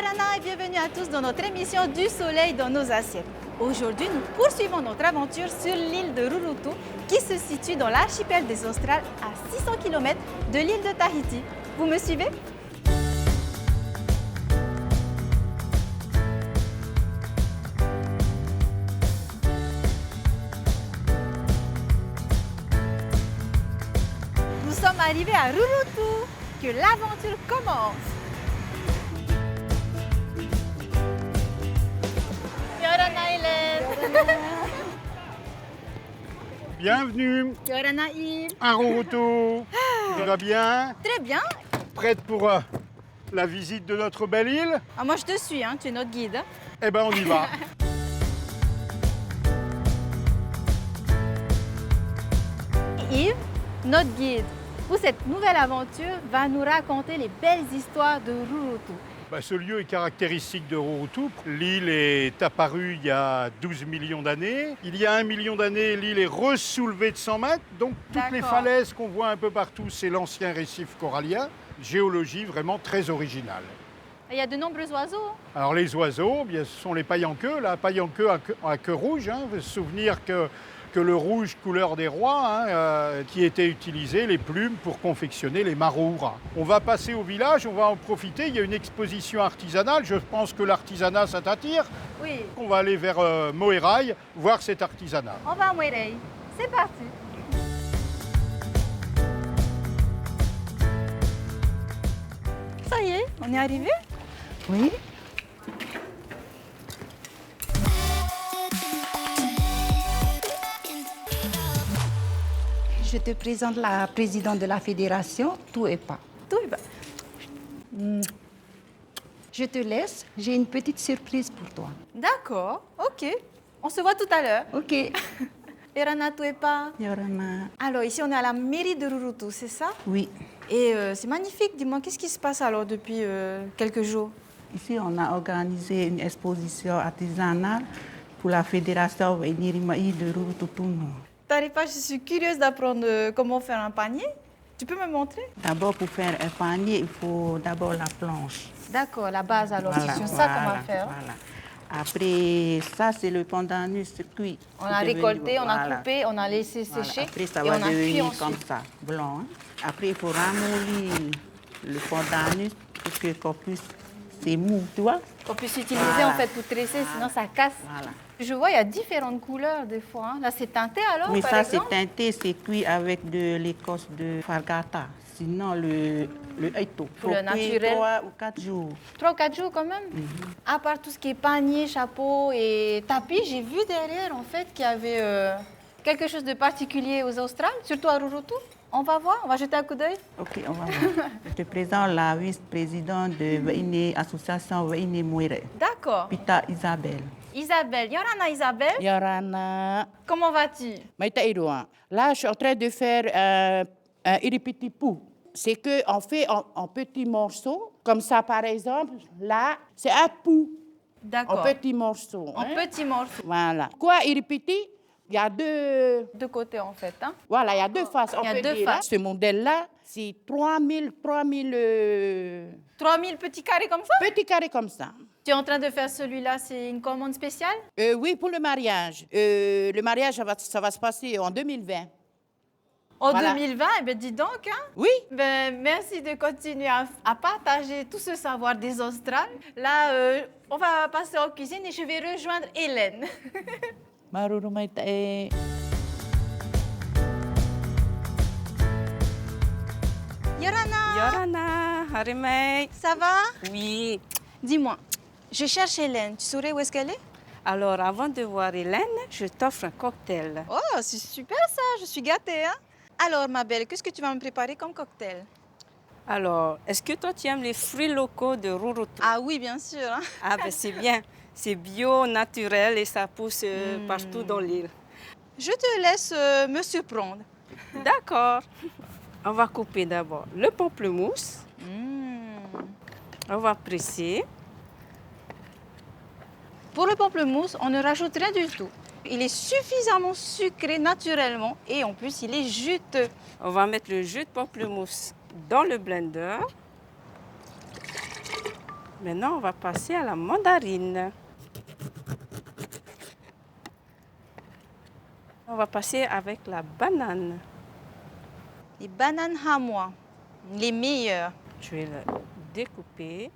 Yorana et bienvenue à tous dans notre émission du soleil dans nos assiettes. Aujourd'hui, nous poursuivons notre aventure sur l'île de Rurutu qui se situe dans l'archipel des Australes à 600 km de l'île de Tahiti. Vous me suivez? Nous sommes arrivés à Rurutu, que l'aventure commence. Yorana Hélène. Bienvenue Yorana Yves. à Rurutu. Tu vas bien? Très bien. Prête pour la visite de notre belle île? Ah, moi je te suis, hein, tu es notre guide. Eh ben on y va. Yves, notre guide, pour cette nouvelle aventure, va nous raconter les belles histoires de Rurutu. Ce lieu est caractéristique de Rurutu. L'île est apparue il y a 12 millions d'années. Il y a 1 million d'années, l'île est ressoulevée de 100 mètres. Donc toutes les D'accord. falaises qu'on voit un peu partout, c'est l'ancien récif corallien. Géologie vraiment très originale. Il y a de nombreux oiseaux. Alors les oiseaux, bien, ce sont les pailles-en-queue. La paille-en-queue à queue rouge. Hein. Vous vous souvenir que le rouge, couleur des rois, qui était utilisé, les plumes, pour confectionner les maroures. On va passer au village, on va en profiter. Il y a une exposition artisanale. Je pense que l'artisanat, ça t'attire. Oui, On va aller vers Moerai, voir cet artisanat. on va à Moerai. C'est parti. Ça y est, on est arrivé. Oui. Je te présente la présidente de la fédération, tout et pas. Tout est bien. Je te laisse, j'ai une petite surprise pour toi. D'accord, ok. On se voit tout à l'heure. Ok. Yorana Tuepa. Yorana. Alors ici on est à la mairie de Rurutu, c'est ça? Oui. Et c'est magnifique, dis-moi, qu'est-ce qui se passe alors depuis quelques jours? Ici, on a organisé une exposition artisanale pour la fédération Wenirimaï de Rurutu. T'arrives pas, je suis curieuse d'apprendre comment faire un panier. Tu peux me montrer? D'abord, pour faire un panier, il faut d'abord la planche. D'accord, la base alors, Voilà, c'est sur ça qu'on va voilà, faire. voilà. Après, ça, c'est le pandanus cuit. On a récolté, on a coupé, on a laissé sécher Après, ça et va on a cuit devenir ensuite. comme ça, blanc. Hein. Après, il faut ramollir le pandanus pour que qu'on puisse... C'est mou, tu vois? Qu'on puisse utiliser Voilà. en fait pour tresser, sinon ça casse. Voilà. Je vois, il y a différentes couleurs des fois. Hein. Là, c'est teinté alors, Oui, par ça, c'est exemple? teinté, c'est cuit avec de l'écorce de fargata. Sinon, le haïto. Pour le naturel. 3 ou 4 jours. 3 ou 4 jours quand même. À part tout ce qui est panier, chapeau et tapis, j'ai vu derrière en fait qu'il y avait quelque chose de particulier aux Australes, surtout à Rurutu. On va voir, on va jeter un coup d'œil. OK, on va voir. Je te présente la vice-présidente de l'association Waine Moire, D'accord. Pita Isabelle. Isabelle, Yorana Isabelle, Yorana, comment vas-tu? Maïta Irouan. Là, je suis en train de faire un iripitipou. C'est qu'on fait en petits morceaux. Comme ça, par exemple, là, c'est un pou en D'accord. petits morceaux. En hein. petits morceaux. Voilà. Quoi, iripiti? Il y a deux... De côté en fait. Hein? Voilà, il y a deux faces. Il y a on peut deux dire, hein. faces. Ce modèle-là, c'est 3000 3000 petits carrés comme ça? petits carrés comme ça. Tu es en train de faire celui-là, c'est une commande spéciale? Oui, pour le mariage. Le mariage, ça va se passer en 2020. En Voilà. 2020, eh bien dis donc, hein? Oui. Ben, merci de continuer à partager tout ce savoir des Australes. Là, on va passer en cuisine et je vais rejoindre Hélène. Maruru Maïta Yorana, Yorana, Harimei. ça va? Oui. Dis-moi, je cherche Hélène. Tu saurais où est-ce qu'elle est? Alors, avant de voir Hélène, je t'offre un cocktail. Oh, c'est super ça, je suis gâtée. Hein? Alors, ma belle, qu'est-ce que tu vas me préparer comme cocktail? Alors, est-ce que toi, tu aimes les fruits locaux de Rurutu? Ah oui, bien sûr. Hein? Ah, ben c'est bien. C'est bio, naturel et ça pousse partout dans l'île. Je te laisse me surprendre. D'accord. On va couper d'abord le pamplemousse. On va presser. Pour le pamplemousse, on ne rajoute rien du tout. Il est suffisamment sucré naturellement et en plus, il est juteux. On va mettre le jus de pamplemousse dans le blender. Maintenant, on va passer à la mandarine. On va passer avec la banane. Les bananes hamois, les meilleures. Je vais la découper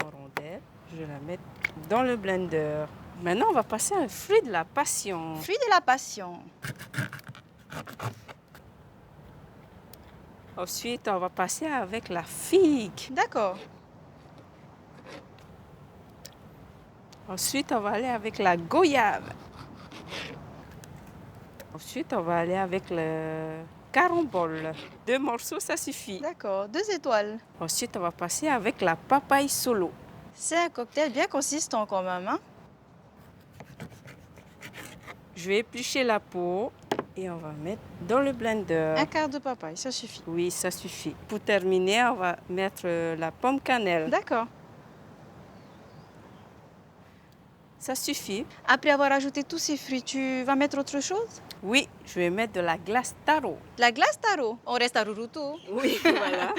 en rondelles. Je vais la mettre dans le blender. Maintenant, on va passer à un fruit de la passion. Fruit de la passion. Ensuite, on va passer avec la figue. D'accord. Ensuite, on va aller avec la goyave. Ensuite, on va aller avec le carambole. 2 morceaux, ça suffit. D'accord. 2 étoiles. Ensuite, on va passer avec la papaye solo. C'est un cocktail bien consistant quand même. Hein? Je vais éplucher la peau et on va mettre dans le blender. 1/4 de papaye, ça suffit. Oui, ça suffit. Pour terminer, on va mettre la pomme cannelle. D'accord. Ça suffit. Après avoir ajouté tous ces fruits, tu vas mettre autre chose? Oui, je vais mettre de la glace taro. De la glace taro. On reste à Rurutu. Oui, voilà.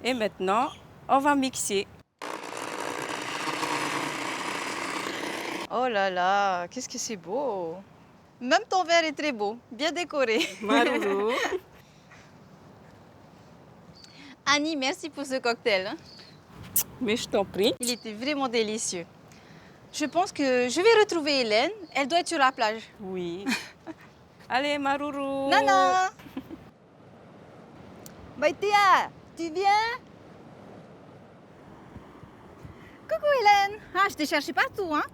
Et maintenant, on va mixer. Oh là là, qu'est-ce que c'est beau. Même ton verre est très beau, bien décoré. Maruru. Annie, merci pour ce cocktail. Hein. Mais je t'en prie. Il était vraiment délicieux. Je pense que je vais retrouver Hélène. Elle doit être sur la plage. Oui. Allez, Maruru. Nana! Baitia, tu viens? Coucou Hélène. Ah, je t'ai cherché partout, hein?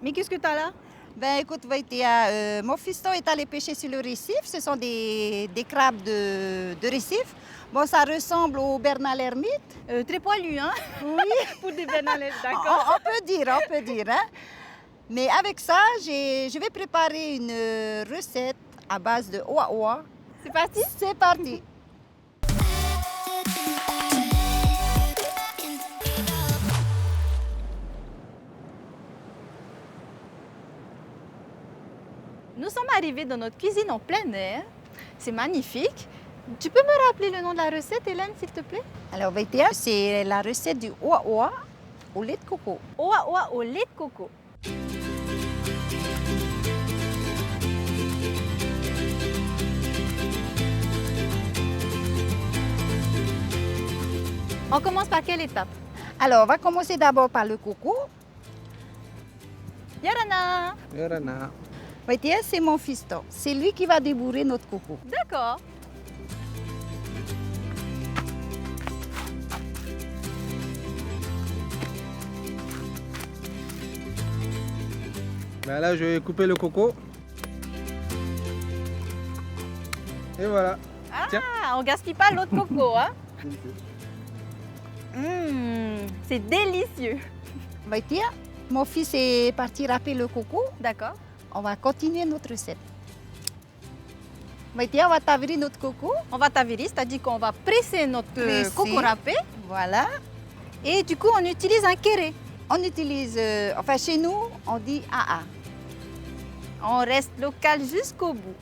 Mais qu'est-ce que t'as là? Ben écoute, Waitea, mon fiston est allé pêcher sur le récif. Ce sont des crabes de récif. Bon, ça ressemble au Bernal ermite. Très poilu, hein? Oui, Pour des bernalaises, d'accord. on peut dire. Hein. Mais avec ça, je vais préparer une recette à base de oa. C'est parti? C'est parti. Nous sommes arrivés dans notre cuisine en plein air. C'est magnifique. Tu peux me rappeler le nom de la recette, Hélène, s'il te plaît? Alors, Waitea, c'est la recette du oa au lait de coco. Oa au lait de coco. On commence par quelle étape? Alors, on va commencer d'abord par le coco. Yarana! Yorana. Waitea, c'est mon fiston. C'est lui qui va débourrer notre coco. D'accord. Ben là, je vais couper le coco. Et voilà. Tiens. Ah, on gaspille pas l'eau de coco, hein? C'est délicieux. Waitea, mon fils est parti râper le coco. D'accord. On va continuer notre recette. Waitea, on va taver notre coco. On va tavirer, c'est-à-dire qu'on va presser notre Presser. coco râpé. Voilà. Et du coup, on utilise un kéré. On utilise, enfin chez nous, on dit AA. On reste local jusqu'au bout.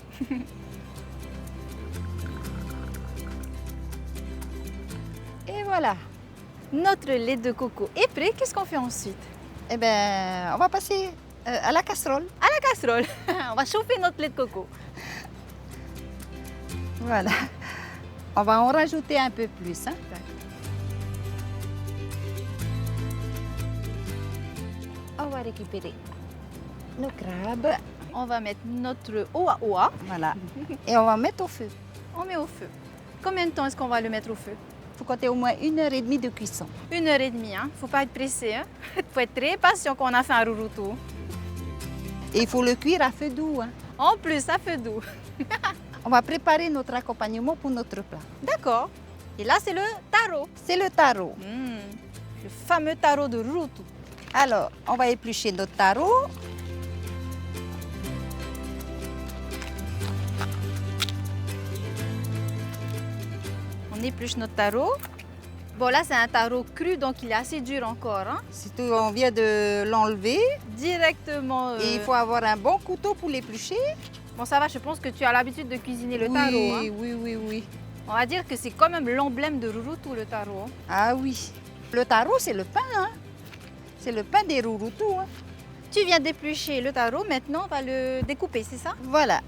Et voilà. Notre lait de coco est prêt. Qu'est-ce qu'on fait ensuite? Eh bien, on va passer à la casserole. À la casserole. On va chauffer notre lait de coco. Voilà. On va en rajouter un peu plus. Hein. On va récupérer nos crabes. On va mettre notre oa. Voilà. Et on va mettre au feu. On met au feu. Combien de temps est-ce qu'on va le mettre au feu? Il faut compter au moins 1h30 de cuisson. 1h30, hein. Faut pas être pressé, hein. Faut être très patient quand on a fait un rouroutou. Et il faut le cuire à feu doux. Hein. En plus, à feu doux. On va préparer notre accompagnement pour notre plat. D'accord. Et là, c'est le taro. C'est le taro. Le fameux taro de rouroutou. Alors, on va éplucher notre taro. On épluche notre taro. Bon, là, c'est un taro cru, donc il est assez dur encore. Hein. Surtout, on vient de l'enlever. Directement. Et il faut avoir un bon couteau pour l'éplucher. Bon, ça va, je pense que tu as l'habitude de cuisiner le taro. Hein. Oui. On va dire que c'est quand même l'emblème de Rurutu, le taro. Ah oui. Le taro, c'est le pain. Hein. C'est le pain des Rurutu. Hein. Tu viens d'éplucher le taro, maintenant on va le découper, c'est ça? Voilà.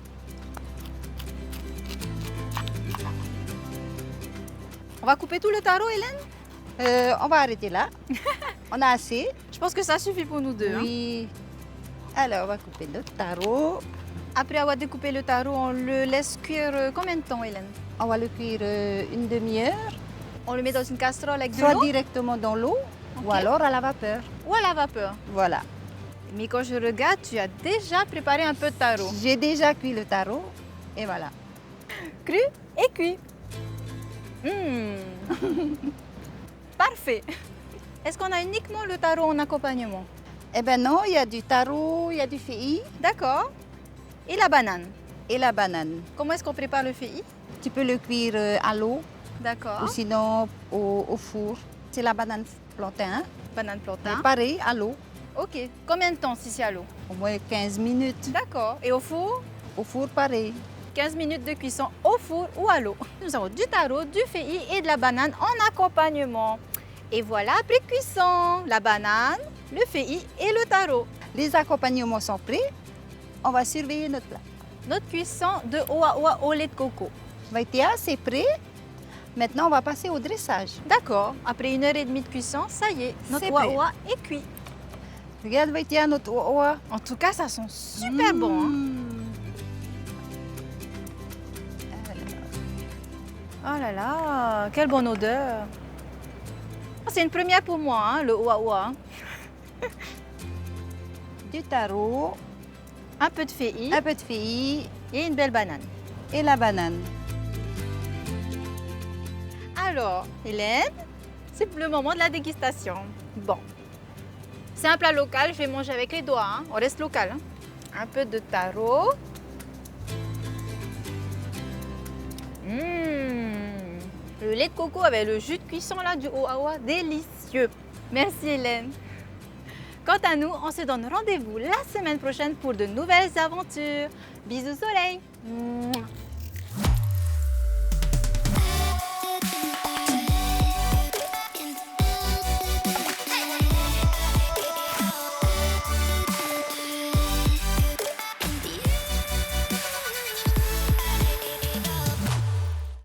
On va couper tout le taro, Hélène? On va arrêter là. On a assez. Je pense que ça suffit pour nous deux. Hein. Oui. Alors, on va couper notre taro. Après avoir découpé le taro, on le laisse cuire combien de temps, Hélène? On va le cuire une demi-heure, On le met dans une casserole avec de soit l'eau directement dans l'eau Ok. ou alors à la vapeur. ou à la vapeur. Voilà. Mais quand je regarde, tu as déjà préparé un peu de taro. J'ai déjà cuit le taro et voilà. Cru et cuit. Mmh. Parfait. Est-ce qu'on a uniquement le taro en accompagnement? Eh ben non, il y a du taro, il y a du fei D'accord. Et la banane? et la banane. Comment est-ce qu'on prépare le fei? Tu peux le cuire à l'eau D'accord. ou sinon au four. C'est la banane plantain, hein. Banane plantain. Mais pareil, à l'eau. Ok. Combien de temps si c'est à l'eau? Au moins 15 minutes. D'accord. Et au four? Au four, pareil. 15 minutes de cuisson au four ou à l'eau. Nous avons du taro, du fei et de la banane en accompagnement. Et voilà après cuisson, la banane, le fei et le taro. Les accompagnements sont prêts. On va surveiller notre plat. Notre cuisson de oa au lait de coco. Vaitia, c'est prêt. Maintenant, on va passer au dressage. D'accord. Après 1h30 de cuisson, ça y est, notre C'est prêt. oa est cuit. Regarde, Vaitia, notre oa. En tout cas, ça sent super bon. Hein. Oh là là, quelle bonne odeur. Oh, c'est une première pour moi, hein, le oa. Du taro, Un peu de fei un peu de fei et une belle banane. et la banane. Alors, Hélène, c'est le moment de la dégustation. Bon, c'est un plat local, je vais manger avec les doigts, hein. On reste local. Hein. Un peu de taro. Le lait de coco avec le jus de cuisson là, du oa, délicieux. Merci Hélène. Quant à nous, on se donne rendez-vous la semaine prochaine pour de nouvelles aventures. Bisous soleil. Mouah.